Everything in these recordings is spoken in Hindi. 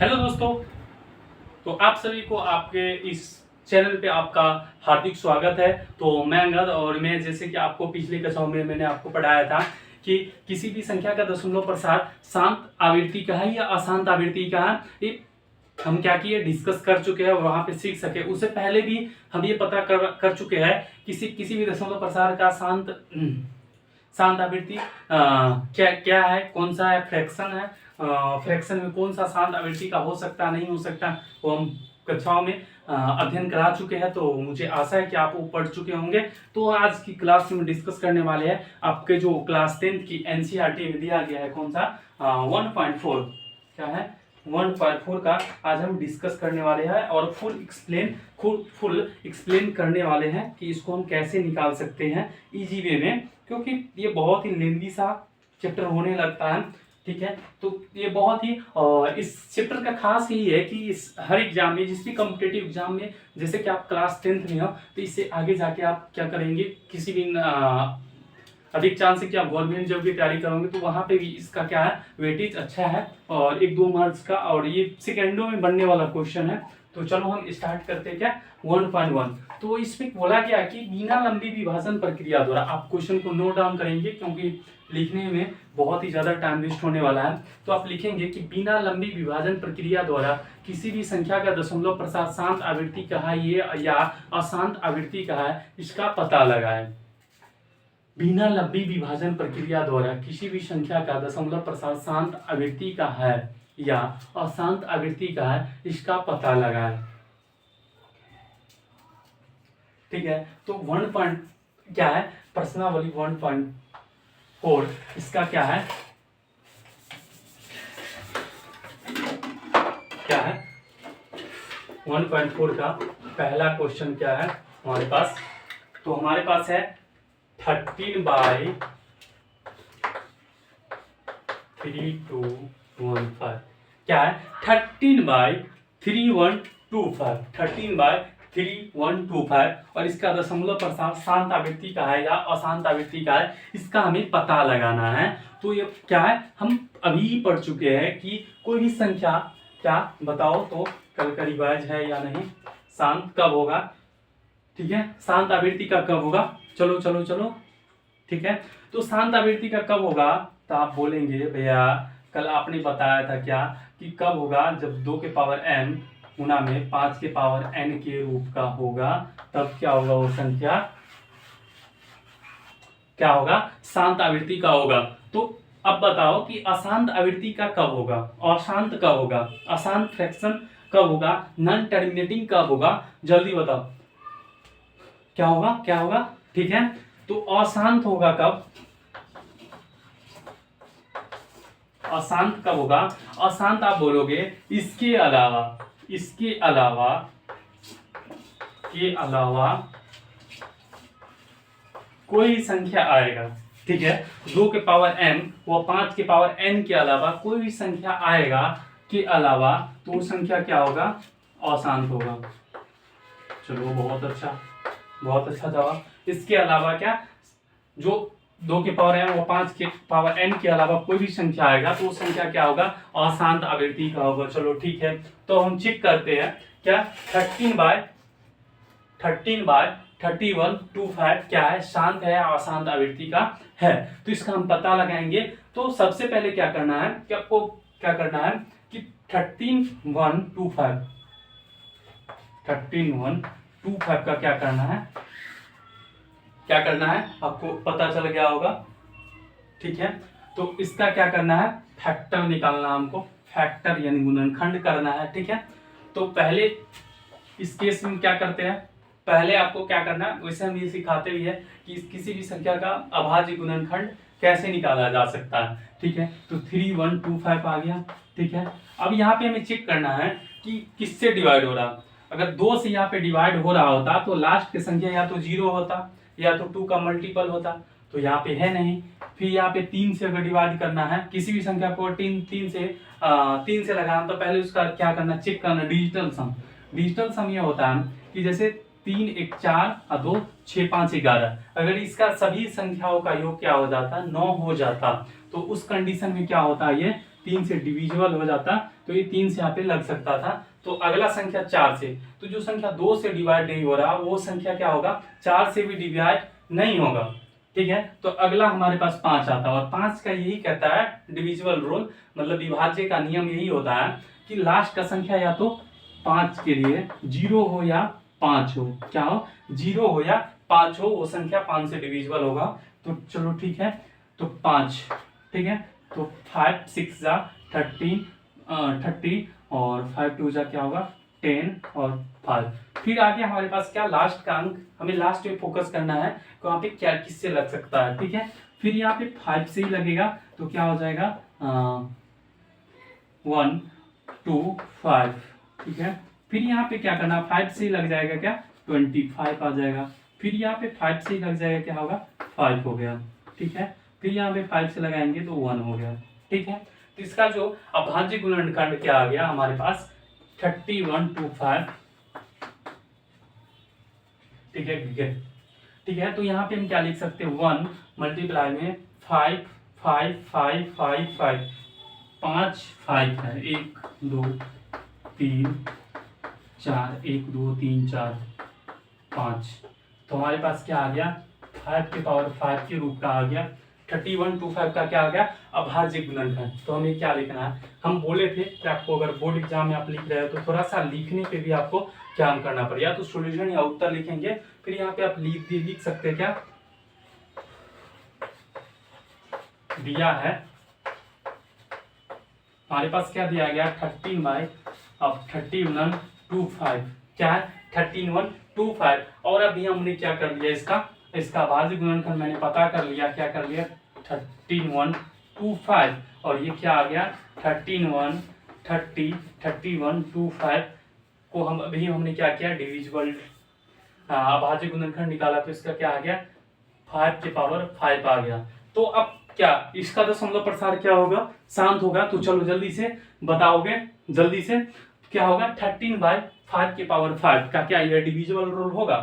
हेलो दोस्तों। तो आप सभी को आपके इस चैनल पे आपका हार्दिक स्वागत है। तो मैं अंगद और मैं जैसे कि आपको पिछले कक्षाओं में मैंने आपको पढ़ाया था कि किसी भी संख्या का दशमलव प्रसार शांत आवृत्ति का है या अशांत आवृत्ति का है, ये हम क्या किए डिस्कस कर चुके हैं और वहां पे सीख सके। उससे पहले भी हम ये पता कर चुके हैं किसी भी दशमलव प्रसार का शांत आवृत्ति क्या क्या है, कौन सा है, फ्रैक्शन है, फ्रैक्शन में कौन सा शांत आवृत्ति का हो सकता नहीं हो सकता, वो हम कक्षाओं में अध्ययन करा चुके हैं। तो मुझे आशा है कि आप वो पढ़ चुके होंगे। तो आज की क्लास में डिस्कस करने वाले हैं आपके जो क्लास 10 की एनसीईआरटी में दिया गया है कौन सा 1.4 क्या है 1.4 का आज हम डिस्कस करने वाले हैं और फुल एक्सप्लेन करने वाले हैं कि इसको हम कैसे निकाल सकते हैं इजी वे में, क्योंकि ये बहुत ही लेंदी सा चैप्टर होने लगता है। ठीक है, तो ये बहुत ही इस चैप्टर का खास यही है कि इस हर एग्जाम में, जिस भी कॉम्पिटेटिव एग्जाम में, जैसे कि आप क्लास 10th में हो तो इससे आगे जाके आप क्या करेंगे, किसी भी अधिक चांस है कि आप गवर्नमेंट जॉब की तैयारी करोगे तो वहां पे भी इसका क्या है वेटेज अच्छा है और 1-2 मार्क्स का, और ये सेकेंडों में बनने वाला क्वेश्चन है। तो चलो हम स्टार्ट करते हैं क्या 1.1। तो इसमें बोला गया कि बिना लंबी विभाजन प्रक्रिया द्वारा, आप क्वेश्चन को नोट डाउन करेंगे क्योंकि लिखने में बहुत ही ज्यादा टाइम वेस्ट होने वाला है। तो आप लिखेंगे कि बिना लंबी विभाजन प्रक्रिया द्वारा किसी भी संख्या का दशमलव प्रसार शांत आवृत्ति का है ये या अशांत आवृत्ति का है, इसका पता लगाएं। बिना लंबी विभाजन प्रक्रिया द्वारा किसी भी संख्या का दशमलव प्रसार शांत आवृत्ति का है या अशांत आवृत्ति का है, इसका पता लगाएं। ठीक है, तो 1 पॉइंट क्या है, प्रश्नावली 1.4 इसका क्या है 1.4 का पहला क्वेश्चन क्या है हमारे पास। तो हमारे पास है 13/3125 क्या है 13/3125 और इसका दशमलव प्रसार शांत आवृत्ति का है या अशांत आवृत्ति का है, इसका हमें पता लगाना है। तो ये क्या है, हम अभी पढ़ चुके हैं कि कोई भी संख्या, क्या बताओ तो कल का रिवाइज है या नहीं, शांत कब होगा। ठीक है, शांत आवृत्ति का कब होगा, चलो चलो चलो। ठीक है, तो शांत आवृत्ति का कब होगा, तो आप बोलेंगे भैया कल आपने बताया था क्या कि कब होगा, जब 2 के पावर n गुना में 5 के पावर n के रूप का होगा, तब क्या होगा, वो संख्या क्या होगा, शांत आवृत्ति का होगा। तो अब बताओ कि अशांत आवृत्ति का कब होगा, अशांत कब होगा, अशांत फ्रैक्शन कब होगा, नॉन टर्मिनेटिंग कब होगा, जल्दी बताओ क्या होगा क्या होगा। ठीक है, तो अशांत होगा कब, अशांत कब होगा, अशांत आप बोलोगे इसके अलावा कोई संख्या आएगा। ठीक है, 2 के पावर n वो 5 के पावर n के अलावा कोई भी संख्या आएगा के अलावा, तो वो संख्या क्या होगा, अशांत होगा। चलो बहुत अच्छा जवाब। इसके अलावा क्या, जो 2 के पावर n वो 5 के पावर n के अलावा कोई भी संख्या आएगा तो वो संख्या क्या होगा, अशांत आवृत्ति का होगा। चलो ठीक है, तो हम चेक करते हैं क्या 13/3125 क्या है, शांत है या अशांत आवृत्ति का है। तो इसका हम पता लगाएंगे। तो सबसे पहले क्या करना है कि आपको क्या करना है कि 13/125 का क्या करना है आपको पता चल गया होगा। ठीक है, तो इसका क्या करना है, फैक्टर निकालना, हमको फैक्टर यानी गुणनखंड करना है। ठीक है, तो पहले इस केस में क्या करते हैं, पहले आपको क्या करना है, वैसे हम ये सिखाते भी है कि किसी भी संख्या का अभाज्य गुणनखंड कैसे निकाला जा सकता है। ठीक है, तो 3125 आ गया। ठीक है, अब यहाँ पे हमें चेक करना है कि किससे डिवाइड हो रहा। अगर 2 से यहाँ पे डिवाइड हो रहा होता तो लास्ट की संख्या या तो 0 होता या तो 2 का मल्टीपल होता, तो यहाँ पे है नहीं। फिर यहाँ पे 3 से अगर डिवाइड करना है किसी भी संख्या को, 3 से लगाना, तो पहले उसका क्या करना, चेक करना डिजिटल सम ये होता है कि जैसे 3 1 4 और 2 6 5 11, अगर इसका सभी संख्याओं का योग क्या हो जाता, 9 हो जाता, तो उस कंडीशन में क्या होता है, ये 3 से डिविजिबल हो जाता तो ये 3 से यहाँ पे लग सकता था। तो अगला संख्या 4 से, तो जो संख्या 2 से डिवाइड नहीं हो रहा वो संख्या क्या होगा, 4 से भी डिवाइड नहीं होगा। ठीक है, तो अगला हमारे पास 5 आता है और 5 का यही कहता है डिविजिबल रूल, मतलब विभाज्य का नियम यही होता है कि लास्ट का संख्या या तो 5 के लिए 0 हो या 5 हो, क्या हो, 0 हो या 5 हो, वो संख्या 5 से डिविजिबल होगा। तो चलो ठीक है, तो 5, ठीक है, तो 5 6 जा 30 और 5 2 जा क्या होगा 10 और 5। फिर आगे हमारे पास क्या, लास्ट का अंक, हमें लास्ट पे फोकस करना है, तो यहाँ पे क्या किससे लग सकता है। ठीक है, फिर यहाँ पे 5 से ही लगेगा, तो क्या हो जाएगा 1 2 5। ठीक है, फिर यहाँ पे क्या करना, 5 से ही लग जाएगा क्या 25 आ जाएगा। फिर यहाँ पे 5 से ही लग जाएगा, क्या होगा 5 हो गया। ठीक है, फिर यहाँ पे 5 से लगाएंगे तो 1 हो गया। ठीक है, तो इसका जो अभाज्य गुणनखंड क्या आ गया हमारे पास 3125। ठीक है, ठीक है, तो यहाँ पे हम क्या लिख सकते हैं, 1 मल्टीप्लाई में 5 5 5 5 5 5 5 है, 1 2 3 4 1 2 3 4 5। तो हमारे पास क्या आ गया 5 के पावर 5 के रूप का आ गया 3125 का क्या आ गया अभाज्य गुणनखंड। तो हमें क्या लिखना है, हम बोले थे कि आपको अगर बोर्ड एग्जाम में आप लिख रहे हो तो थोड़ा सा लिखने पे भी आपको क्या करना पड़ेगा, या तो सॉल्यूशन या उत्तर लिखेंगे, फिर यहाँ पे आप लिख सकते हैं, क्या दिया है हमारे पास, क्या दिया गया 31/3125, क्या है 3125। और अभी हमने क्या कर लिया, इसका अभाज्य गुणनखंड मैंने पता कर लिया, क्या कर लिया 3125, और ये क्या आ गया 3125 को हम अभी हमने क्या किया डिविजिबल अभाज्य गुणनखंड निकाला, तो इसका क्या आ गया 5 के पावर 5 आ गया। तो अब क्या इसका दशमलव प्रसार क्या होगा, शांत होगा। तो चलो जल्दी से बताओगे, जल्दी से क्या होगा 13/5 के पावर 5 का क्या यह डिविजिबल रूल होगा।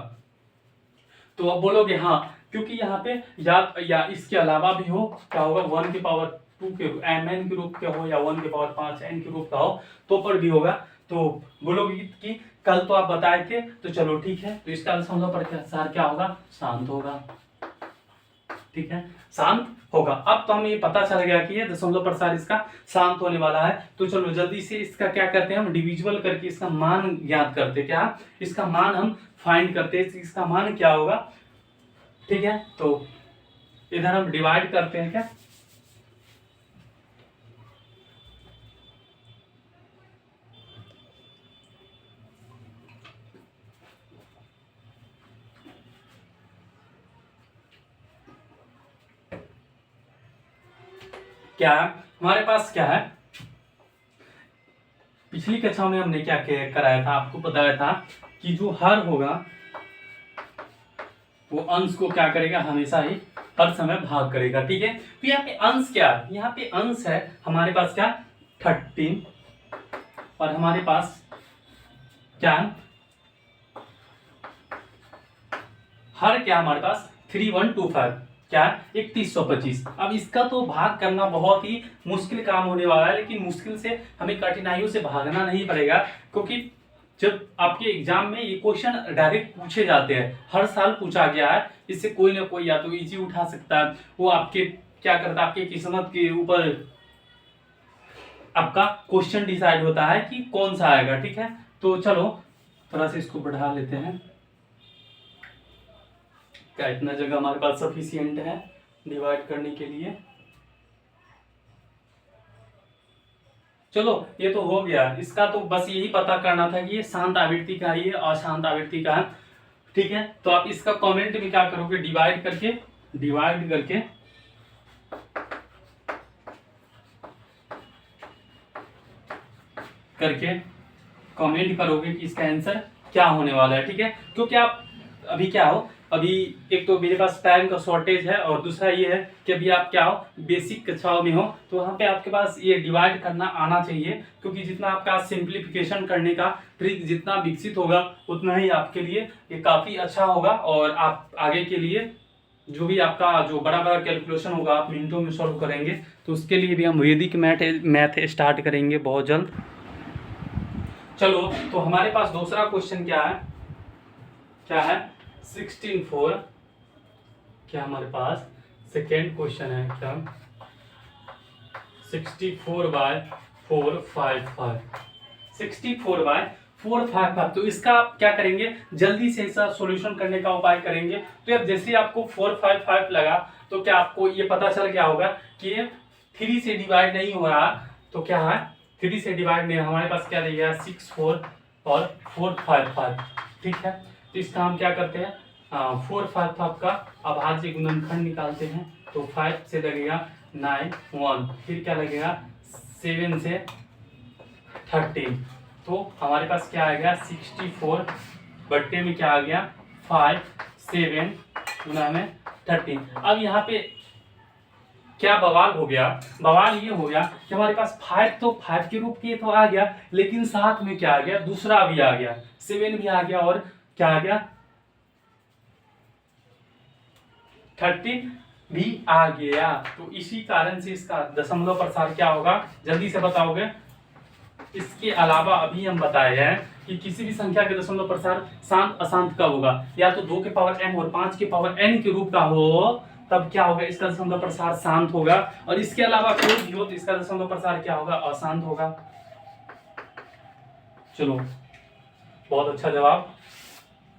तो अब बोलोगे हाँ, क्योंकि यहाँ पे या इसके अलावा भी हो, क्या होगा 1 के पावर 2 के mn के रूप के हो या 1 के पावर 5 n के रूप का हो तो पर भी होगा। तो बोलोगे कि कल तो आप बताए थे, तो चलो ठीक है, तो इसका दशमलव प्रसार क्या होगा, शांत होगा। ठीक है, शांत होगा। अब तो हमें ये पता चल गया कि ये दशमलव प्रसार इसका शांत होने वाला है। तो चलो जल्दी से इसका क्या करते हैं, हम डिविजिबल करके इसका मान ज्ञात करते हैं, क्या इसका मान हम फाइंड करते हैं, इसका मान क्या होगा। ठीक है, तो इधर हम डिवाइड करते हैं, क्या क्या हमारे पास क्या है, पिछली कक्षा में हमने क्या कराया था, आपको बताया था कि जो हर होगा वो अंश को क्या करेगा, हमेशा ही हर समय भाग करेगा। ठीक है, तो यहाँ पे अंश क्या है, यहाँ पे अंश है हमारे पास क्या 13 और हमारे पास क्या हर क्या हमारे पास 3125 क्या 3125। अब इसका तो भाग करना बहुत ही मुश्किल काम होने वाला है, लेकिन मुश्किल से हमें कठिनाइयों से भागना नहीं पड़ेगा, क्योंकि जब आपके एग्जाम में ये क्वेश्चन डायरेक्ट पूछे जाते हैं, हर साल पूछा गया है, इससे कोई ना कोई या तो इजी उठा सकता है, वो आपके क्या करता है, आपके किस्मत के ऊपर आपका क्वेश्चन डिसाइड होता है कि कौन सा आएगा। ठीक है, तो चलो थोड़ा सा इसको बढ़ा लेते हैं, क्या इतना जगह हमारे पास सफिशिएंट है डिवाइड करने के लिए। चलो ये तो हो गया, इसका तो बस यही पता करना था कि ये शांत आवृत्ति का है, ये अशांत आवृत्ति का है। ठीक है, तो आप इसका कमेंट में क्या करोगे, डिवाइड करके कमेंट करोगे कि इसका आंसर क्या होने वाला है। ठीक है, क्योंकि आप अभी क्या हो, अभी एक तो मेरे पास टाइम का शॉर्टेज है, और दूसरा ये है कि अभी आप क्या हो बेसिक कक्षाओं में हो, तो वहाँ पे आपके पास ये डिवाइड करना आना चाहिए, क्योंकि जितना आपका सिंप्लीफिकेशन करने का ट्रिक जितना विकसित होगा उतना ही आपके लिए ये काफ़ी अच्छा होगा, और आप आगे के लिए जो भी आपका जो बड़ा बड़ा कैलकुलेशन होगा आप मिनटों में सॉल्व करेंगे, तो उसके लिए भी हम वैदिक मैथ स्टार्ट करेंगे बहुत जल्द। चलो, तो हमारे पास दूसरा क्वेश्चन क्या है, 16/4। क्या हमारे पास सेकेंड क्वेश्चन है क्या, 64/455, 64/455। तो इसका आप क्या करेंगे, जल्दी से इसका सॉल्यूशन करने का उपाय करेंगे। तो अब जैसे आपको 455 लगा, तो क्या आपको ये पता चल गया होगा कि ये 3 से डिवाइड नहीं हो रहा, तो क्या है 3 से डिवाइड नहीं, हमारे पास क्या रहेगा 64 और 455। ठीक है, तो इसका हम क्या करते हैं, 455 का अभाज्य गुणनखंड निकालते हैं। तो 5 से लगेगा 9 1, फिर क्या लगेगा 7 से 13, तो हमारे पास क्या आ गया 64 बट्टे में क्या आ गया 5 7 गुना में 13। अब यहाँ पे क्या बवाल हो गया, बवाल ये हो गया कि हमारे पास 5 तो 5 के रूप के तो आ गया, लेकिन साथ में क्या आ गया, दूसरा भी आ गया, 7 भी आ गया और क्या आ गया 13 भी आ गया। तो इसी कारण से इसका दशमलव प्रसार क्या होगा, जल्दी से बताओगे। इसके अलावा अभी हम बताए हैं कि किसी भी संख्या के दशमलव प्रसार शांत अशांत कब होगा, या तो 2 के पावर m और 5 के पावर n के रूप का हो, तब क्या होगा इसका दशमलव प्रसार शांत होगा, और इसके अलावा कोई भी हो तो इसका दशमलव प्रसार क्या होगा, अशांत होगा। चलो, बहुत अच्छा जवाब।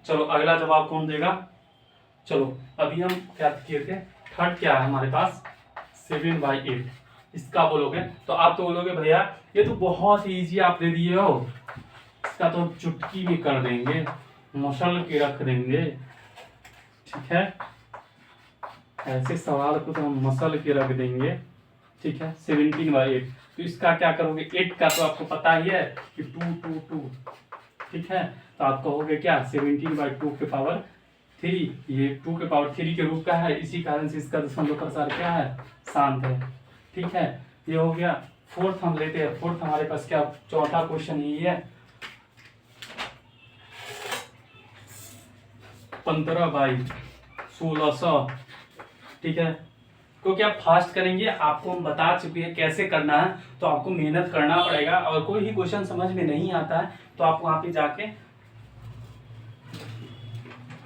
चलो अगला जवाब कौन देगा। चलो अभी हम क्या किए थे, थर्ड क्या है हमारे पास 7/8, इसका बोलोगे तो आप तो बोलोगे भैया ये तो बहुत ही इजी आप दे दिए हो, इसका तो चुटकी में कर देंगे, मसल के रख देंगे। ठीक है, ऐसे सवाल को तो हम मसल के रख देंगे। ठीक है, 17/8, तो इसका क्या करोगे, 8 का तो आपको पता ही है कि 2 2 2। ठीक है, तो आप कहोगे क्या 17/2 के पावर 3, ये 2 के पावर 3 के रूप का है, इसी कारण से इसका दशमलव प्रसार क्या है, शांत है। ठीक है, ये हो गया। फोर्थ हम लेते हैं, फोर्थ हमारे पास क्या, चौथा क्वेश्चन यही है 15/1600। ठीक है, क्योंकि आप फास्ट करेंगे, आपको हम बता चुके हैं कैसे करना है, तो आपको मेहनत करना पड़ेगा, और कोई भी क्वेश्चन समझ में नहीं आता है तो आप वहां पे जाके,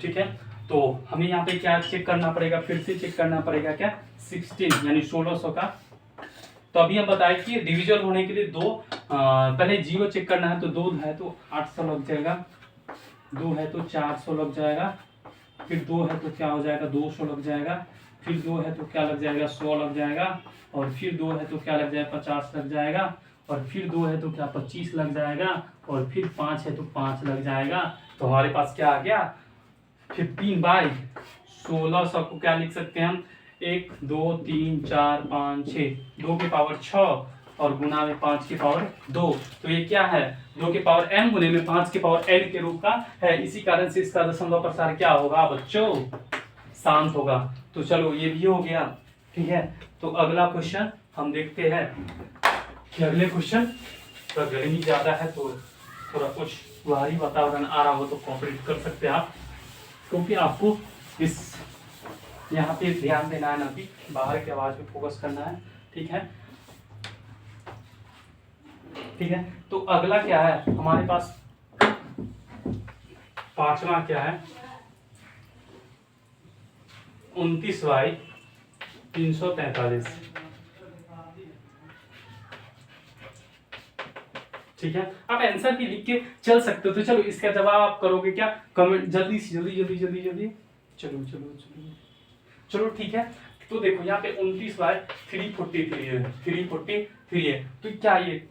ठीक है, तो हमें यहाँ पे क्या चेक करना पड़ेगा, फिर से चेक करना पड़ेगा क्या 16 यानी 1600 का। तो अभी हम बताए कि डिविजन होने के लिए पहले 0 चेक करना है, तो 2 है तो 800 लग जाएगा, 2 है तो 400 लग जाएगा, फिर 2 है तो क्या हो जाएगा 200 लग जाएगा, फिर 2 है तो क्या लग जाएगा 100 लग जाएगा, और फिर 2 है तो क्या लग जाएगा 50 लग जाएगा, और फिर 2 है तो क्या 25 लग जाएगा, और फिर 5 है तो 5 लग जाएगा। तो हमारे पास क्या आ गया 15/1600 को क्या लिख सकते हैं हम, 1 2 3 4 5 6, 2 के पावर 6 और गुना में 5 के पावर 2, तो ये क्या है 2 के पावर m गुने में 5 के पावर n के रूप का है, इसी कारण से इसका दशमलव प्रसार क्या होगा बच्चों, शांत होगा। तो चलो ये भी हो गया। ठीक है, तो अगला क्वेश्चन हम देखते हैं कि अगले क्वेश्चन, थोड़ा गर्मी ज्यादा है तो थोड़ा कुछ बाहरी वातावरण आ रहा हो तो कॉपरेट कर सकते हैं आप, क्योंकि आपको इस यहाँ पे ध्यान देना है ना, कि बाहर की आवाज पे फोकस करना है। ठीक है, ठीक है, तो अगला क्या है हमारे पास, पांचवा क्या है 29/343। ठीक है, आप आंसर भी लिख के चल सकते हो। तो चलो इसका जवाब आप करोगे क्या, कमेंट जल्दी से जल्दी जल्दी जल्दी जल्दी, चलो चलो चलो चलो। ठीक है, तो देखो यहाँ पे 29/343 है, 343 है, तो क्या ये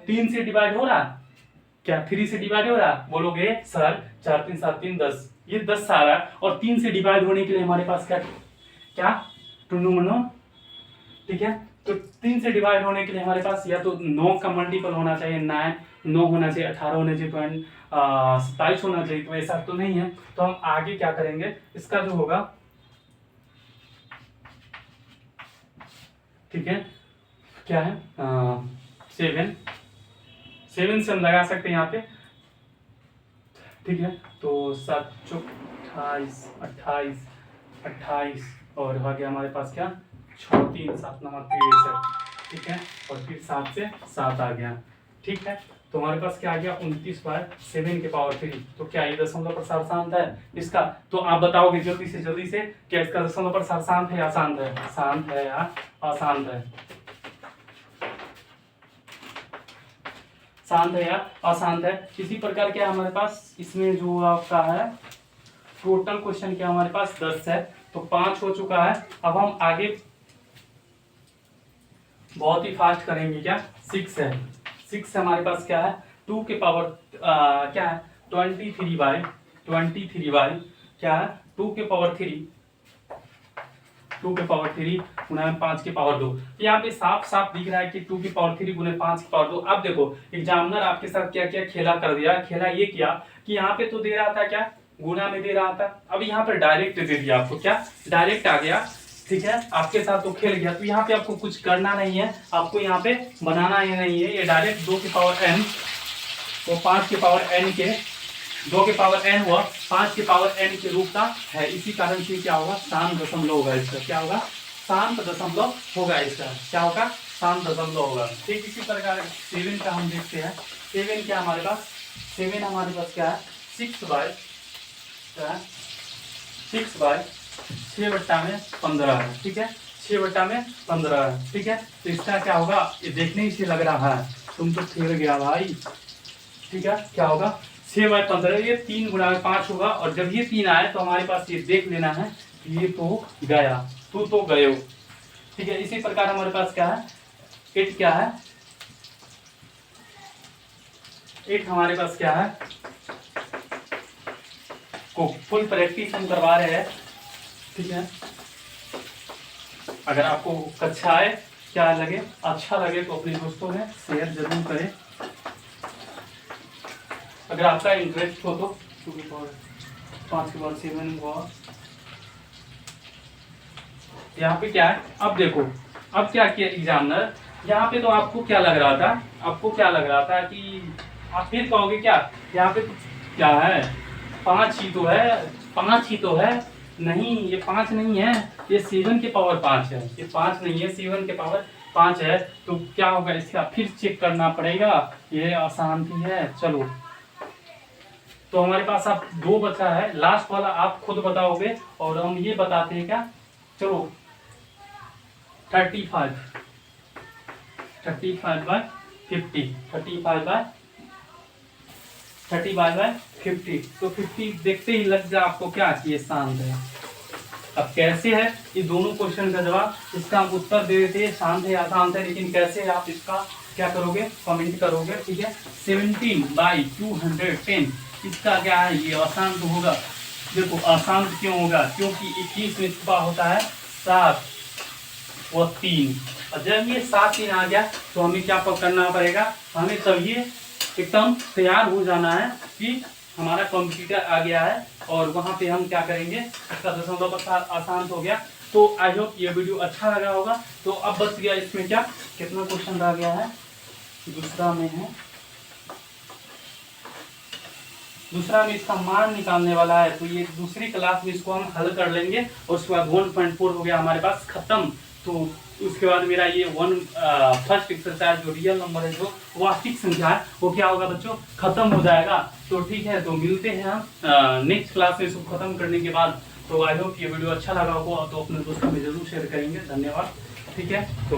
3 से डिवाइड हो रहा, क्या 3 से डिवाइड हो रहा, बोलोगे सर 4 3 7 3 10, ये 10 आ रहा है, और 3 से डिवाइड होने के लिए हमारे पास क्या क्या टुनु मनो। ठीक है, तो 3 से डिवाइड होने के लिए हमारे पास या तो 9 का मल्टीपल होना चाहिए, 9 होना चाहिए, 18 होना चाहिए, 27 होना चाहिए, तो ऐसा तो नहीं है। तो हम आगे क्या करेंगे, इसका जो होगा, ठीक है, क्या है 7 से हम लगा सकते हैं यहाँ पे। ठीक है, तो 7 28 28 28 और आ गया हमारे पास क्या 6 3 7 नंबर 63, ठीक है, और फिर 7 से 7 आ गया, ठीक है। तो हमारे पास क्या आ गया 29/7 के पावर 3। तो क्या ये दशमलव प्रसार शांत है इसका? तो आप बताओगे जल्दी से क्या इसका दशमलव प्रसार शांत है या अशांत है? शांत है या अशांत है? शांत है या अशांत है? इसी प्रकार क्या हमारे पास इसमें जो आपका है टोटल क्वेश्चन क्या हमारे पास 10 है, तो 5 हो चुका है। अब हम आगे बहुत ही फास्ट करेंगे, क्या 6 है। 6 हमारे पास क्या है 2 के पावर क्या है 23 बाई क्या है 2 के पावर 3 गुना 5 के पावर 2। यहाँ पे साफ साफ दिख रहा है कि 2 की पावर 3 गुने 5 की पावर 2। अब देखो एग्जामिनर आपके साथ क्या क्या खेला कर दिया, खेला ये किया कि यहाँ पे तो दे रहा था क्या गुना में दे रहा था, अब यहाँ पर डायरेक्ट दे दिया आपको, क्या डायरेक्ट आ गया, ठीक है, आपके साथ तो खेल गया। तो यहाँ पे आपको कुछ करना नहीं है, आपको यहाँ पे बनाना ही नहीं है, ये डायरेक्ट 2 के पावर n तो 5 के पावर n के 2 के पावर n हुआ 5 के पावर n के रूप का है। इसी कारण से क्या होगा शांत दशमलव होगा इसका, क्या होगा शांत दशमलव होगा इसका, क्या होगा शांत दशमलव होगा। ठीक इसी प्रकार 7 का हम देखते हैं। 7 क्या हमारे पास 7 हमारे पास क्या है 6/6/15 है, ठीक है 6/15 है, ठीक है। तो इसका क्या होगा ये देखने ही से लग रहा है तुम तो खेल गया भाई, ठीक है। क्या होगा 6/15 ये 3 गुना 5 होगा, और जब ये 3 आए तो हमारे पास ये देख लेना है ये तो गया तू तो गयो, ठीक है। इसी प्रकार हमारे पास क्या है 8 क्या है 8 हमारे पास क्या है को फुल प्रैक्टिस हम करवा रहे हैं, ठीक है। अगर आपको कक्षाएं क्या लगे अच्छा लगे तो अपने दोस्तों में शेयर जरूर करें, अगर आपका इंटरेस्ट हो तो 5 के बाद 7 हुआ। यहाँ पे क्या है अब देखो अब क्या किया एग्जामिनर, यहाँ पे तो आपको क्या लग रहा था कि आप फिर कहोगे क्या यहाँ पे क्या है 5 ही तो है, नहीं ये 5 नहीं है, ये 7 के पावर 5 है, ये 5 नहीं है 7 के पावर 5 है। तो क्या होगा इसका फिर चेक करना पड़ेगा, ये अशांति है। चलो तो हमारे पास अब 2 बचा है, लास्ट वाला आप खुद बताओगे और हम ये बताते हैं क्या। चलो 35/50 तो 50 देखते ही लग जाए आपको क्या कि ये शांत है। अब कैसे है ये दोनों क्वेश्चन का जवाब, इसका आप उत्तर दे देते हैं शांत है या अशांत है, लेकिन कैसे आप इसका क्या करोगे कमेंट करोगे, ठीक है। 17/210 इसका क्या है ये अशांत होगा। देखो अशांत क्यों होगा क्योंकि 21 में छुपा होता है 7 और 3, और जब ये 7 3 आ गया तो हमें क्या करना पड़ेगा, हमें तब ये एकदम तैयार हो जाना है कि हमारा कंप्यूटर आ गया है और वहाँ पे हम क्या करेंगे इसका दशमलव प्रसार आसान हो गया। तो आई होप ये वीडियो अच्छा लगा होगा। तो अब बच गया इसमें क्या कितना क्वेश्चन रह गया है, दूसरा में है, दूसरा में इसका मान निकालने वाला है। तो ये दूसरी क्लास में इसको हम हल कर लेंगे और उसके बाद 1.4 हो गया हमारे पास खत्म। तो उसके बाद मेरा ये फर्स्ट एक्सरसाइज जो रियल नंबर है जो वास्तविक संख्या है वो क्या होगा बच्चों खत्म हो जाएगा। तो ठीक है तो मिलते हैं हम नेक्स्ट क्लास में इसको खत्म करने के बाद। तो आई होप ये वीडियो अच्छा लगा होगा तो अपने दोस्तों में जरूर शेयर करेंगे। धन्यवाद, ठीक है। तो